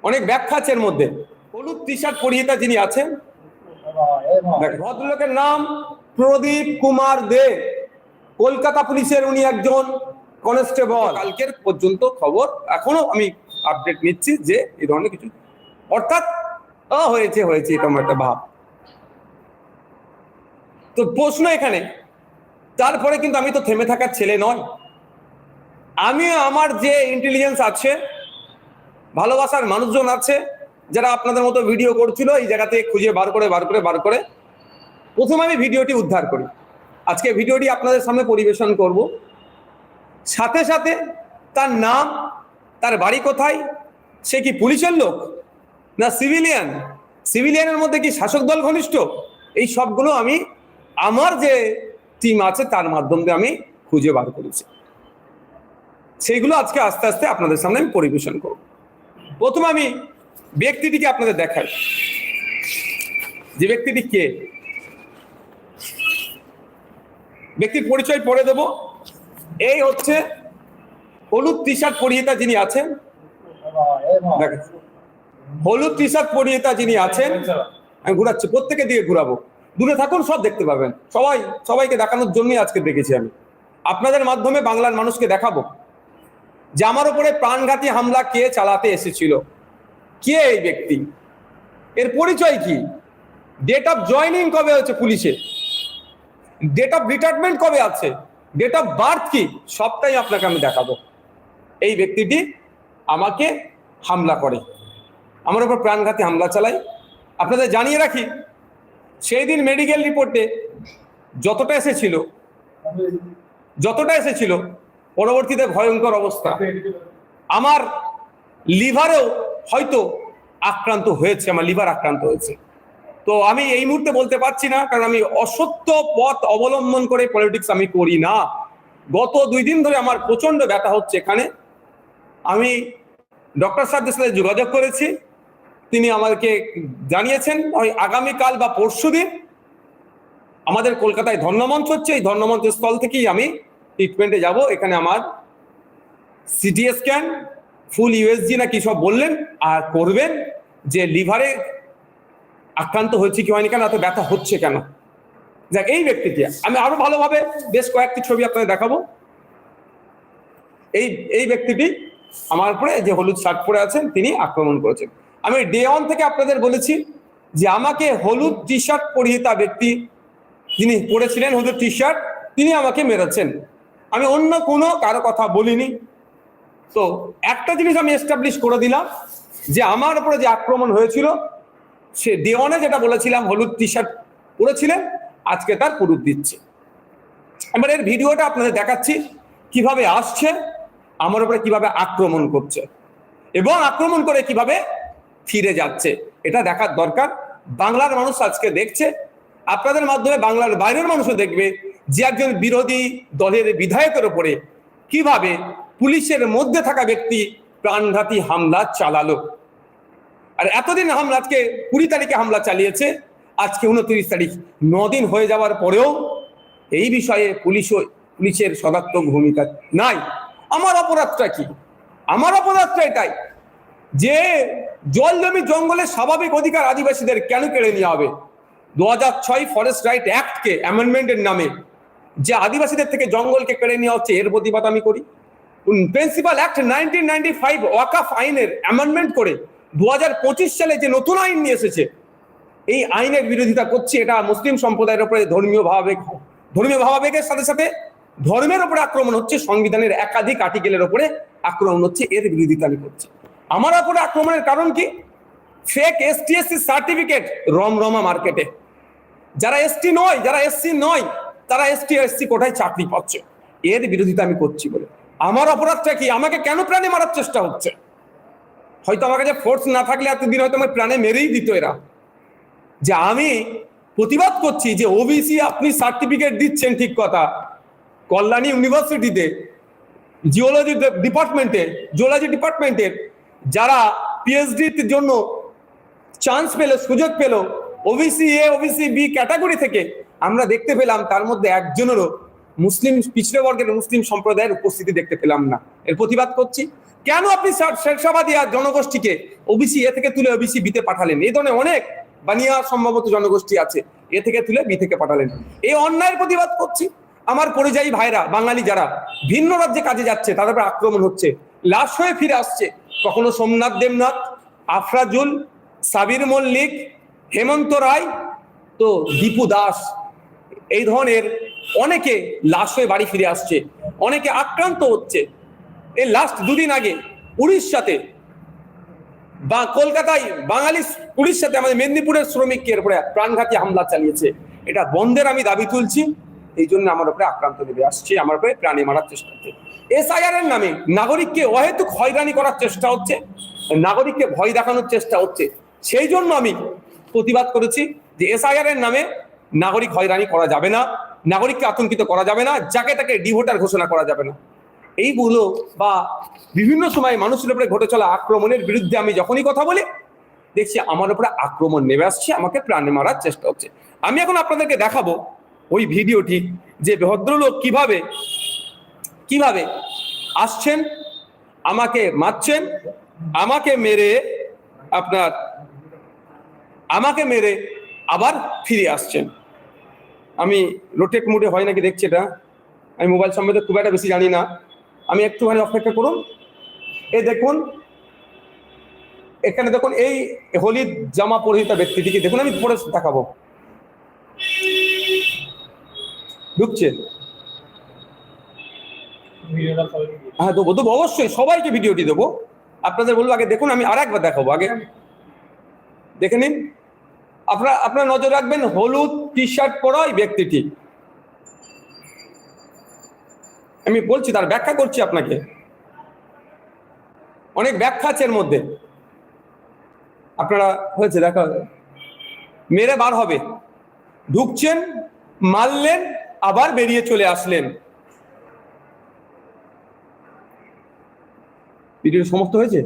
অনেক ব্যাখ্যা আছে এর মধ্যে। হলুদ টি শার্ট পরিহিতা যিনি আছেন, ভদ্রলোকের নাম প্রদীপ কুমার দে, কলকাতা পুলিশের উনি একজন কনস্টেবল। কালকের পর্যন্ত খবর এখনো আমি আপডেট নিচ্ছি যে এই ধরনের কিছু, অর্থাৎ হয়েছে এরকম একটা ভাব। তো প্রশ্ন এখানে, তারপরে কিন্তু আমি তো থেমে থাকার ছেলে নয়। আমি আমার যে ইন্টেলিজেন্স আছে, ভালোবাসার মানুষজন আছে যারা আপনাদের মতো ভিডিও করছিল, এই জায়গাতে খুঁজে বার করে প্রথমে আমি ভিডিওটি উদ্ধার করি। আজকে ভিডিওটি আপনাদের সামনে পরিবেশন করব। সাথে সাথে তার নাম, তার বাড়ি কোথায়, সে কি পুলিশের লোক না সিভিলিয়ান, সিভিলিয়ানের মধ্যে কি শাসক দল ঘনিষ্ঠ, এই সবগুলো আমি আমার যে টিম আছে তার মাধ্যমে আমি খুঁজে বার করেছি। সেইগুলো আজকে আস্তে আস্তে আপনাদের সামনে আমি পরিবেশন করব। প্রথমে আমি ব্যক্তিটিকে আপনাদের দেখাই, যে ব্যক্তিটি কে, ব্যক্তির পরিচয় পরে দেব। এই হচ্ছে হলুদ টি শার্ট পরিহিতা যিনি আছেন, হলুদ টি শার্ট পরিহিতা যিনি আছেন, আমি ঘুরাচ্ছি, প্রত্যেকের দিকে ঘুরাবো, দূরে থাকুন, সব দেখতে পাবেন। সবাইকে দেখানোর জন্যই আজকে দেখেছি আমি, আপনাদের মাধ্যমে বাংলার মানুষকে দেখাবো যে আমার উপরে প্রাণঘাতী হামলা কে চালাতে এসেছিল, কে এই ব্যক্তি, এর পরিচয় কি, ডেট অফ জয়নিং কবে হয়েছে পুলিশে, ডেট অফ রিটায়ারমেন্ট কবে আছে, ডেট অফ বার্থ কি, সবটাই আপনাকে আমি দেখাবো। এই ব্যক্তিটি আমাকে হামলা করে, আমার উপর প্রাণঘাতী হামলা চালায়। আপনাদের জানিয়ে রাখি, সেই দিন মেডিকেল রিপোর্টে যতটা এসেছিল পরবর্তীতে ভয়ঙ্কর অবস্থা, আমার লিভারেও হয়তো আক্রান্ত হয়েছে, আমার লিভার আক্রান্ত হয়েছে। তো আমি এই মুহূর্তে বলতে পারছি না, কারণ আমি অসত্য পথ অবলম্বন করে পলিটিক্স আমি করি না। গত 2 দিন ধরে আমার প্রচন্ড ব্যথা হচ্ছে এখানে। আমি ডক্টর সাহেবদের সাথে যোগাযোগ করেছি, তিনি আমাকে জানিয়েছেন ওই আগামীকাল বা পরশুদিন আমাদের কলকাতায় ধর্মমঞ্চ হচ্ছে, এই ধর্মমঞ্চ স্থল থেকেই আমি ট্রিটমেন্টে যাব। এখানে আমার সিটি স্ক্যান, ফুল ইউএসজি না কি সব বললেন, আর করবেন যে লিভারে আক্রান্ত হয়েছে কি হয়নি, কেন এত ব্যথা হচ্ছে কেন। যাক, এই ব্যক্তিটি আমি আরো ভালোভাবে বেশ কয়েকটি ছবি আপনাদের দেখাবো। এই ব্যক্তিটি আমার উপরে যে হলুদ শার্ট পরে আছেন তিনি আক্রমণ করেছেন। আমি ডে 1 থেকে আপনাদের বলেছি যে আমাকে হলুদ টি শার্ট পরিহিতা ব্যক্তি যিনি পরেছিলেন হলুদ টি শার্ট, তিনি আমাকে মেরেছেন। আমি অন্য কোনো কারো কথা বলিনি। তো একটা জিনিস আমি এস্টাবলিশ করে দিলাম যে আমার উপরে যে আক্রমণ হয়েছিল, সে ডে 1 যেটা বলেছিলাম হলুদ টি শার্ট পরেছিলেন, আজকে তার প্রুফ দিচ্ছে। এবার এর ভিডিওটা আপনাদের দেখাচ্ছি, কিভাবে আসছে, আমার উপরে কিভাবে আক্রমণ করছে এবং আক্রমণ করে কিভাবে ফিরে যাচ্ছে, এটা দেখার দরকার। বাংলার মানুষ আজকে দেখছে, আপনাদের মাধ্যমে বাংলার বাইরের মানুষও দেখবে যে একজন বিরোধী দলের বিধায়কের উপরে কিভাবে পুলিশের মধ্যে থাকা ব্যক্তি প্রাণঘাতী হামলা চালালো। আর এতদিন হামলা, আজকে 20 তারিখে হামলা চালিয়েছে, আজকে 29 তারিখ, 9 দিন হয়ে যাওয়ার পরেও এই বিষয়ে পুলিশের সদাত্মক ভূমিকা নাই। আমার অপরাধটা কি? আমার অপরাধটা এটাই যে জল জমি জঙ্গলের স্বাভাবিক অধিকার আদিবাসীদের কেন কেড়ে নেওয়া হবে। 2006 ফরেস্ট রাইট অ্যাক্টকে অ্যামেন্ডমেন্টের নামে যে আদিবাসীদের থেকে জঙ্গলকে কেড়ে নেওয়া হচ্ছে, এর প্রতিবাদ আমি করি। প্রিন্সিপাল অ্যাক্ট 1995 ওয়াকাফ আইনের অ্যামেন্ডমেন্ট করে 2025 সালে যে নতুন আইন নিয়ে এসেছে, এই আইনের বিরোধিতা করছি। এটা মুসলিম সম্প্রদায়ের উপরে ধর্মীয় ভাবাবেগের সাথে সাথে ধর্মের উপরে আক্রমণ হচ্ছে, সংবিধানের একাধিক আর্টিকেলের উপরে আক্রমণ হচ্ছে, এর বিরোধিতা আমি করছি। আমার উপরে আক্রমণের কারণ কি? ফেক ST/SC সার্টিফিকেট রমরমা মার্কেটে, যারা এসটি নয়, যারা SC নয়, তারা ST/SC কোটায় চাকরি পাচ্ছে, এর বিরোধিতা আমি করছি বলে। আমার অপরাধটা কি? আমাকে কেন প্রাণে মারার চেষ্টা হচ্ছে? হয়তো আমার কাছে ফোর্স না থাকলে এতদিন হয়তো আমার প্রাণে মেরেই দিত এরা। যে আমি প্রতিবাদ করছি যে ওবিসি আপনি সার্টিফিকেট দিচ্ছেন, ঠিক কথা, কল্যাণী ইউনিভার্সিটিতে জিওলজি ডিপার্টমেন্টের যারা পিএইচডির জন্য চান্স পেল, সুযোগ পেল, OBC A OBC B category থেকে আমরা দেখতে পেলাম তার মধ্যে একজনেরও মুসলিম পিছড়ে বর্গের মুসলিম সম্প্রদায়ের উপস্থিতি দেখতে পেলাম না। এর প্রতিবাদ করছি। কেন আপনি শেরশাবাদী আর জনগোষ্ঠীকে ওবিসি এ থেকে তুলে ওবিসি বিতে পাঠালেন? এই ধরনের অনেক বানিয়া সম্ভবত জনগোষ্ঠী আছে, এ থেকে তুলে বি থেকে পাঠালেন। এই অন্যায়ের প্রতিবাদ করছি। আমার পরিযায়ী ভাইরা, বাঙালি যারা ভিন্ন রাজ্যে কাজে যাচ্ছে, তাদের উপর আক্রমণ হচ্ছে, লাশ হয়ে ফিরে আসছে। কখনো সোমনাথ দেবনাথ, আফরাজুল, সাবির মল্লিক, হেমন্ত রায়, তো দীপু দাস, এই ধরনের অনেকে লাশ হয়ে বাড়ি ফিরে আসছে, অনেকে আক্রান্ত হচ্ছে। এই লাস্ট দুদিন আগে উড়িষ্যাতে বা কলকাতায় বাঙালি উড়িষ্যাতে আমাদের মেদিনীপুরের শ্রমিকের উপরে প্রাণঘাতী হামলা চালিয়েছে। এটা বন্ধের আমি দাবি তুলছি। এই জন্য আমার উপরে আক্রান্ত নেমে আসছে, আমার উপরে প্রাণী মারার চেষ্টা হচ্ছে। এসআইআর এর নামে নাগরিককে অহেতুক হয়রানি করার চেষ্টা হচ্ছে, নাগরিককে ভয় দেখানোর চেষ্টা হচ্ছে। সেই জন্য আমি প্রতিবাদ করেছি যে এসআইআর এর নামে নাগরিক হয়রানি করা যাবে না, নাগরিককে আতঙ্কিত করা যাবে না, যাকে তাকে ডিভোটার ঘোষণা করা যাবে না। এইগুলো বা বিভিন্ন সময় মানুষের উপরে ঘটে চলা আক্রমণের বিরুদ্ধে আমি যখনই কথা বলি, দেখছি আমার উপরে আক্রমণ নেমে আসছে, আমাকে প্রাণে মারার চেষ্টা হচ্ছে। আমি এখন আপনাদেরকে দেখাবো ওই ভিডিওটি, যে ভদ্রলোক কিভাবে কিভাবে আসছেন, আমাকে মারছেন, আমাকে মেরে আবার ফিরে আসছেন। আমি রোটেট মোডে হয় নাকি দেখছি, এটা আমি মোবাইল সম্বন্ধে খুব একটা বেশি জানি না, আমি একটুখানি অপেক্ষা করুন। এই দেখুন, এখানে দেখুন এই হলুদ জামা পরিহিত ব্যক্তিটিকে দেখুন, আমি পরে দেখাবো। ঢুকছে, হ্যাঁ দেবো দেবো, অবশ্যই সবাইকে ভিডিওটি দেবো। আপনাদের বলবো আগে দেখুন, আমি আর একবার দেখাবো, আগে দেখে নিন। আপনারা নজর রাখবেন হলুদ টি শার্ট পরা ওই ব্যক্তিটি, আমি বলছি, তার ব্যাখ্যা করছি আপনাকে। অনেক ব্যাখ্যা আছে এর মধ্যে, আপনারা হয়েছে দেখা, মেরে বার হবে, ঢুকছেন, মারলেন, আবার বেরিয়ে চলে আসলেন। ভিডিও সমাপ্ত হয়েছে?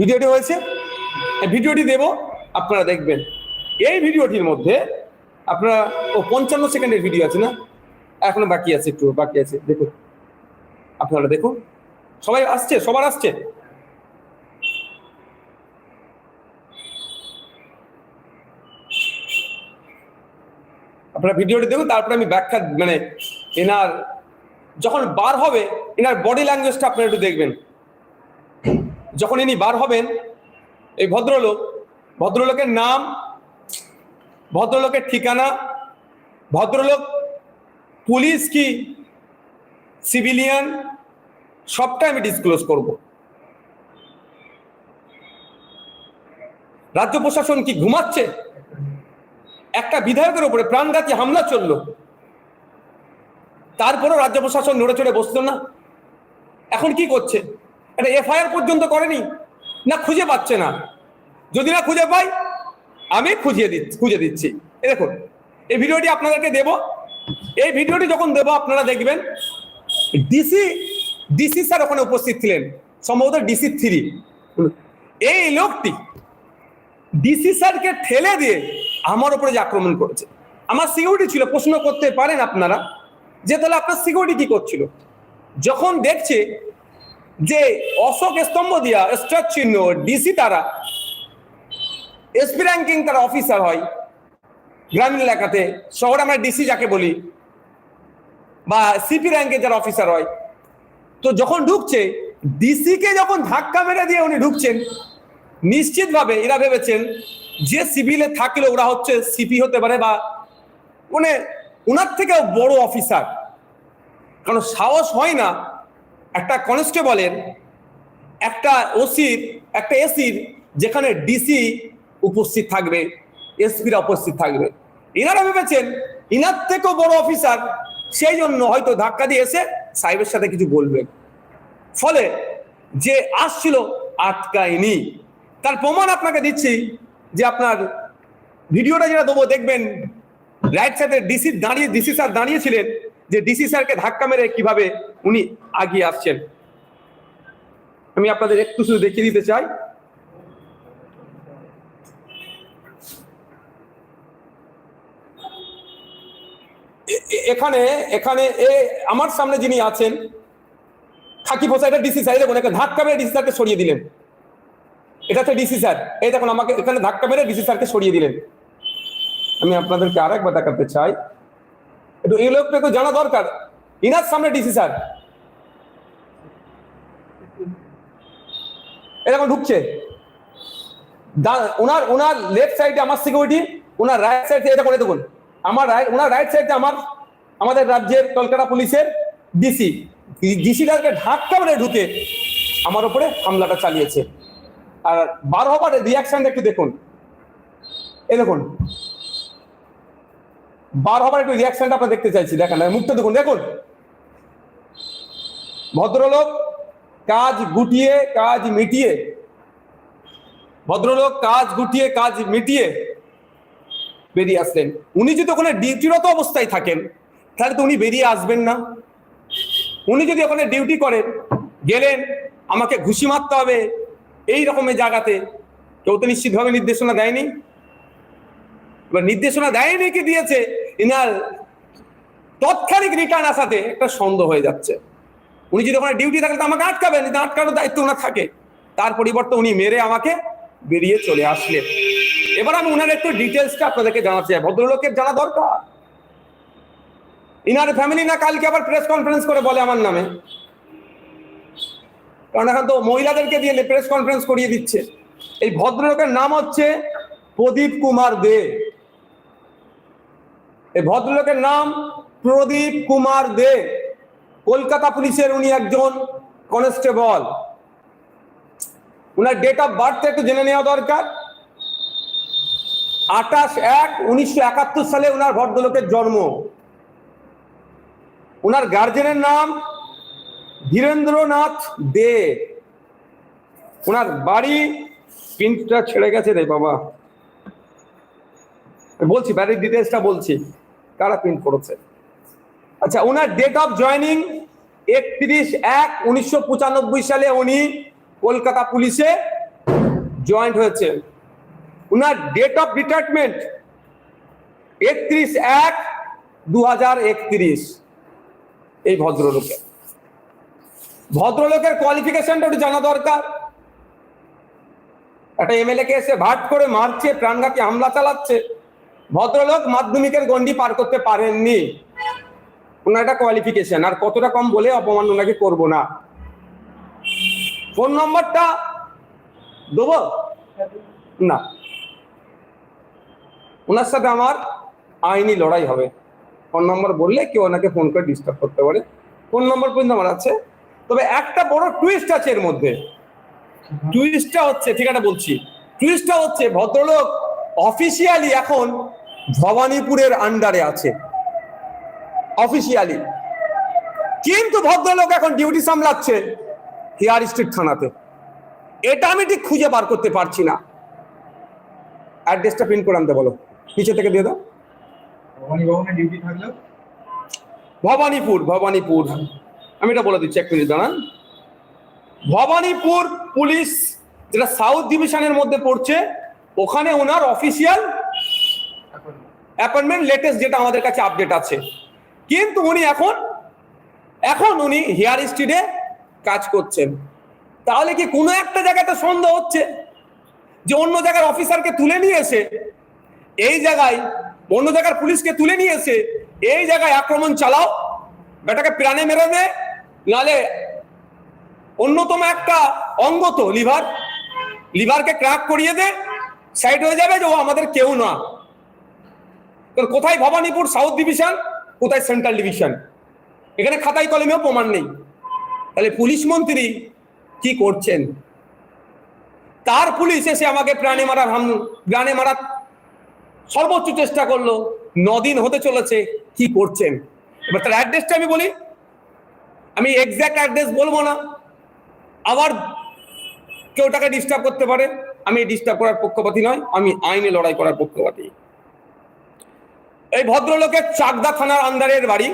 ভিডিওটি হয়েছে, ভিডিওটি দেব, আপনারা দেখবেন। এই ভিডিওটির মধ্যে আপনারা 55 সেকেন্ডের ভিডিও আছে না, এখনো বাকি আছে, একটু বাকি আছে, দেখুন, আপনারা দেখুন। সবাই আসছে, সবার আসছে। আপনারা ভিডিওটি দেখুন, তারপরে আমি ব্যাখ্যা, মানে এনার যখন বার হবে, এনার বডি ল্যাঙ্গুয়েজটা আপনারা একটু দেখবেন। যখন ইনি বার হবেন, এই ভদ্রলোকের নাম, ভদ্রলোকের ঠিকানা, ভদ্রলোক পুলিশ কি সিভিলিয়ান, সবটা আমি ডিসক্লোজ করব। রাজ্য প্রশাসন কি ঘুমাচ্ছে? একটা বিধায়কের উপরে প্রাণঘাতী হামলা চললো, তারপরেও রাজ্য প্রশাসন নড়ে চড়ে বসলো না। এখন কি করছে? এটা এফআইআর পর্যন্ত করেনি, না খুঁজে পাচ্ছে না। যদি না খুঁজে পাই, আমি খুঁজে দিচ্ছি। এই দেখুন, এই ভিডিওটি আপনাদেরকে দেব। এই ভিডিওটি যখন দেব, আপনারা দেখবেন ডিসি স্যার ওখানে উপস্থিত ছিলেন, সম্ভবত ডিসি 3। এই লোকটি ডিসি স্যারকে ঠেলে দিয়ে আমার উপরে যে আক্রমণ করেছে। আমার সিকিউরিটি ছিল, প্রশ্ন করতে পারেন আপনারা যে তাহলে আপনার সিকিউরিটি কি করছিল? যখন দেখছে যে অশোক স্তম্ভ দিয়া স্টার চিহ্ন ডিসি, তারা এসপি র্যাঙ্কিং তারা অফিসার হয় গ্রামীণ এলাকাতে, শহরে আমরা ডিসি যাকে বলি, বা সিপি র্যাঙ্কে যারা অফিসার হয়, তো যখন ঢুকছে, ডিসি কে যখন ধাক্কা মেরে দিয়ে উনি ঢুকছেন, নিশ্চিতভাবে এরা ভেবেছেন যে সিভিলে থাকলে ওরা হচ্ছে সিপি হতে পারে, বা মানে ওনার থেকেও বড় অফিসার। কারণ সাহস হয় না একটা কনস্টেবলের, একটা ওসির, একটা এসির, যেখানে ডিসি উপস্থিত থাকবে, এসপিরা উপস্থিত থাকবে। এনারা ভেবেছেন ইনার থেকেও বড় অফিসার, সেই জন্য হয়তো ধাক্কা দিয়ে এসে সাহেবের সাথে কিছু বলবেন, ফলে যে আসছিল আটকায়নি। তার প্রমাণ আপনাকে দিচ্ছি, যে আপনার ভিডিওটা যেটা দেবো দেখবেন, রাইট সাইডে ডিসি স্যার দাঁড়িয়েছিলেন, যে ডিসি স্যারকে ধাক্কা মেরে কিভাবে উনি আগিয়ে আসছেন। আমি আপনাদের একটু শুধু দেখিয়ে দিতে চাই। এখানে এখানে আমার সামনে যিনি আছেন খাকি পোশাক, এটা ডিসি স্যার, দেখুন একটা ধাক্কা মেরে ডিসি স্যারকে সরিয়ে দিলেন। এটা হচ্ছে ডিসি স্যার, এই দেখুন আমাকে এখানে ধাক্কা মেরে ডিসি স্যারকে সরিয়ে দিলেন। আমি আপনাদেরকে আরেকবার দেখাতে চাই, একটু এই লোকটা একটু জানা দরকার। ইনার সামনে ডিসি স্যার এরকম ঢুকছে, ওনার লেফট সাইডে আমার সিকিউরিটি, ওনার রাইট সাইডে এটা করে দেখুন ওনার রাইট সাইডে আমাদের রাজ্যের কলকাতা পুলিশের ডিসিটাকে ধাক্কা মেরে ঢুকে আমার উপরে হামলাটা চালিয়েছে। আর 12 হবার রিয়াকশনটা একটু দেখুন, এই দেখুন 12 হবার একটু রিয়াকশনটা আপনার দেখতে চাইছি, দেখেন মুখটা দেখুন, দেখুন ভদ্রলোক কাজ গুটিয়ে কাজ মিটিয়ে, ভদ্রলোক কাজ গুটিয়ে কাজ মিটিয়ে বেরিয়ে আসলেন। উনি যদি ওখানে ডিউটিরত অবস্থায় থাকেন তাহলে তো উনি বেরিয়ে আসবেন না। উনি যদি ওখানে ডিউটি করেন, গেলেন আমাকে ঘুষি মারতে হবে এই রকমের জায়গাতে, কেউ তো নিশ্চিতভাবে নির্দেশনা দেয়নি। এবার নির্দেশনা দেয়নি কি দিয়েছে, ইনার তৎক্ষণিক রিটার্ন আসাতে একটা সন্দেহ হয়ে যাচ্ছে। উনি যদি ওখানে ডিউটি থাকেন তো আমাকে আটকাবেন, আটকানোর দায়িত্ব ওনার থাকে। তার পরিবর্তে উনি মেরে আমাকে বেরিয়ে চলে আসলেন। এবার আমি ওনার একটু ডিটেলসটা আপনাদেরকে জানাতে চাই, ভদ্রলোকের জানা দরকার। ইনার ফ্যামিলি না কালকে আবার প্রেস কনফারেন্স করে বলে আমার নামে, কারণ এখন তো মহিলাদেরকে দিয়ে প্রেস কনফারেন্স করিয়ে দিচ্ছে। এই ভদ্রলোকের নাম হচ্ছে প্রদীপ কুমার দে। এই ভদ্রলোকের নাম প্রদীপ কুমার দে, কলকাতা পুলিশের উনি একজন কনস্টেবল। উনার ডেট অফ বার্থ একটু জেনে নেওয়া দরকার। 28/1/1971 সালে উনার ভদ্রলোকের জন্ম। উনার গার্জেনের নাম ধীরেন্দ্রনাথ দে। উনার বাড়ি, প্রিন্টটা ছেড়ে গেছে রে বাবা, বলছি বাড়ির ডিটেলসটা বলছি কারা প্রিন্ট করেছে। আচ্ছা, উনার ডেট অফ জয়নিং 31/1/1995 সালে উনি কলকাতা পুলিশে জয়েন্ট হয়েছে। উনার ডেট অফ রিটায়ারমেন্ট 31/1/2031। এই ভদ্রলোকের কোয়ালিফিকেশনটা একটু জানা দরকার। একটা এমএলএ কে এসে ভাট করে মারছে, প্রাণঘাতী হামলা চালাচ্ছে, ভদ্রলোক মাধ্যমিকের গন্ডি পার করতে পারেননি। ওনার একটা কোয়ালিফিকেশন, আর কতটা কম বলে অপমান ওনাকে করবো না। ফোন নম্বরটা দেবো না, ওনার সাথে আমার আইনি লড়াই হবে। ফোন নম্বর বললে কেউ ওনাকে ফোন করে ডিস্টার্ব করতে পারে, ফোন নম্বর পর্যন্ত আমার আছে। তবে একটা বড় টুইস্ট আছে এর মধ্যে। টুইস্টটা হচ্ছে, ঠিক আছে বলছি, টুইস্টটা হচ্ছে ভদ্রলোক অফিসিয়ালি এখন ভবানীপুরের আন্ডারে আছে, অফিসিয়ালি। কিন্তু ভদ্রলোক এখন ডিউটি সামলাচ্ছে হেয়ার স্ট্রিট থানাতে। এটা আমি ঠিক খুঁজে বার করতে পারছি না। অ্যাড্রেসটা প্রিন্ট করে আনতে বলো, নিচে থেকে দিয়ে দাও। ভবানীপুর, ভবানীপুর আমি এটা বলে দিচ্ছি, এক মিনিট দাঁড়ান। ভবানীপুর পুলিশ, যেটা সাউথ ডিভিশনের মধ্যে পড়ছে, ওখানে ওনার অফিসিয়াল অ্যাপয়েন্টমেন্ট, লেটেস্ট যেটা আমাদের কাছে আপডেট আছে। কিন্তু উনি এখন উনি হেয়ার স্ট্রিটে কাজ করছেন। তাহলে কি কোনো একটা জায়গাতে সন্দেহ হচ্ছে যে অন্য জায়গার অফিসারকে তুলে নিয়ে এসে এই জায়গায়, অন্য জায়গার পুলিশকে তুলে নিয়ে এসে এই জায়গায় আক্রমণ চালাও, বেটাকে প্রাণে মেরে দে, নাহলে অন্যতম একটা অঙ্গ তো লিভারকে ক্র্যাক করিয়ে দে, সাইড হয়ে যাবে যে ও আমাদের কেউ না। কোথায় ভবানীপুর সাউথ ডিভিশন, কোথায় সেন্ট্রাল ডিভিশন, এখানে খাতায় কলমেও প্রমাণ নেই। তাহলে পুলিশ মন্ত্রী কি করছেন? তার পুলিশ এসে আমাকে প্রাণে মারার সর্বোচ্চ চেষ্টা করলো, 9 দিন হতে চলেছে, কি করছেন? এবার তার অ্যাড্রেসটা আমি বলি, আমি এক্সাক্ট অ্যাড্রেস বলবো না, আবার কেউ তাকে ডিস্টার্ব করতে পারে। আমি ডিস্টার্ব করার পক্ষপাতী নয়, আমি আইনে লড়াই করার পক্ষপাতী। এই ভদ্রলোকের চাকদা থানার আন্ডারের বাড়ি,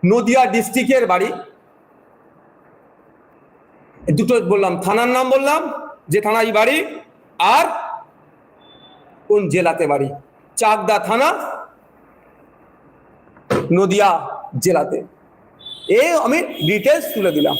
নদিয়া ডিস্ট্রিক্টের বাড়ি। দুটো বললাম, থানার নাম বললাম যে থানায় বাড়ি, আর কোন জেলাতে বাড়ি। চাকদা থানা নদিয়া জেলাতে। এই আমি ডিটেলস তুলে দিলাম।